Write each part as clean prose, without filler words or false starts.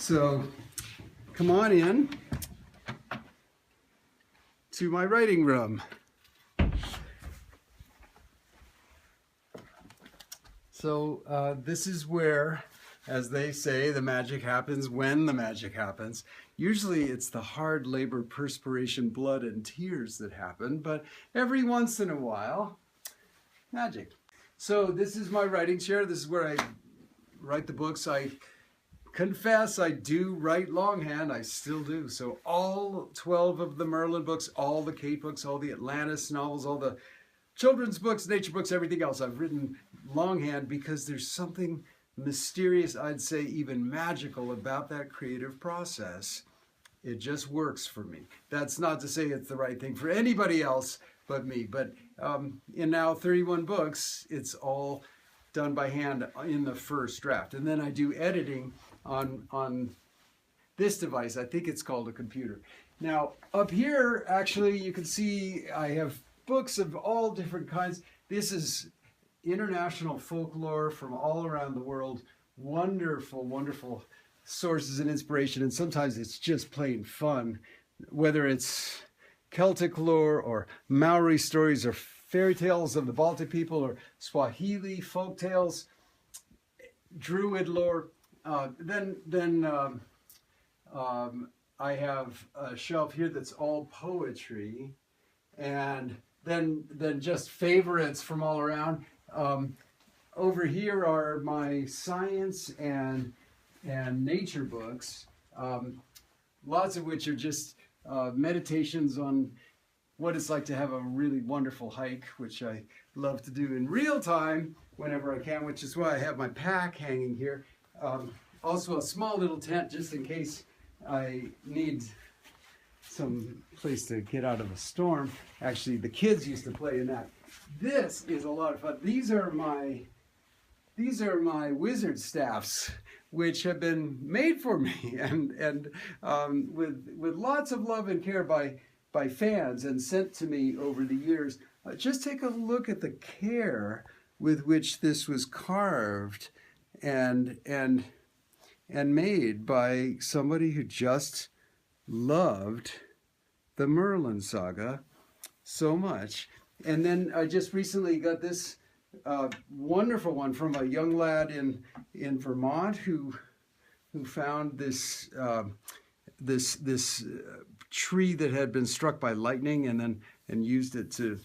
So come on in to my writing room. So this is where, as they say, the magic happens when the magic happens. Usually it's the hard labor, perspiration, blood, and tears that happen, but every once in a while, magic. So this is my writing chair. This is where I write the books. I confess I do write longhand. I still do. So all 12 of the Merlin books, all the Kate books, all the Atlantis novels, all the children's books, nature books, everything else I've written longhand because there's something mysterious, I'd say even magical about that creative process. It just works for me. That's not to say it's the right thing for anybody else but me. But in now 31 books, it's all done by hand in the first draft. And then I do editing on this device. I think it's called a computer. Now up here, actually, you can see I have books of all different kinds. This is international folklore from all around the world. Wonderful, wonderful sources and inspiration. And sometimes it's just plain fun, whether it's Celtic lore or Maori stories or fairy tales of the Baltic people or Swahili folk tales, Druid lore. Then I have a shelf here that's all poetry, and then just favorites from all around. Over here are my science and nature books, lots of which are just meditations on what it's like to have a really wonderful hike, which I love to do in real time whenever I can, which is why I have my pack hanging here. Also a small little tent just in case I need some place to get out of a storm. Actually, the kids used to play in that. This is a lot of fun. These are my wizard staffs, which have been made for me and with lots of love and care by fans and sent to me over the years. Just take a look at the care with which this was carved and made by somebody who just loved the Merlin saga so much. And then I just recently got this wonderful one from a young lad in Vermont who found this tree that had been struck by lightning and used it to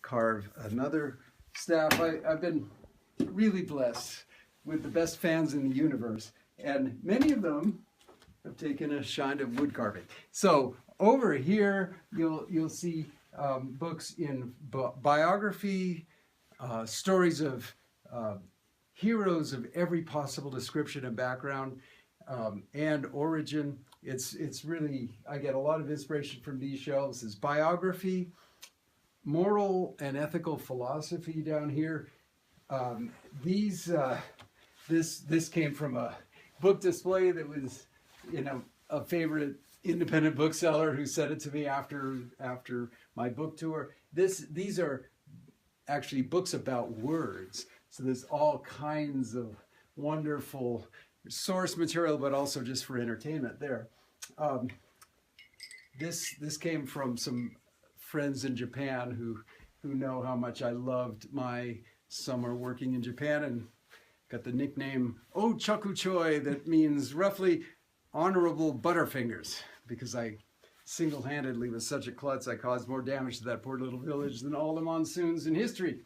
carve another staff. I've been really blessed with the best fans in the universe, and many of them have taken a shine of wood carving. So over here you'll see books in biography, stories of heroes of every possible description and background and origin. It's really, I get a lot of inspiration from these shelves. Is biography, moral and ethical philosophy down here. This came from a book display that was, a favorite independent bookseller who sent it to me after my book tour. These are actually books about words. So there's all kinds of wonderful source material, but also just for entertainment there. This came from some friends in Japan who know how much I loved my summer working in Japan, and got the nickname O Chakuchoi, that means roughly honorable butterfingers, because I single-handedly was such a klutz I caused more damage to that poor little village than all the monsoons in history.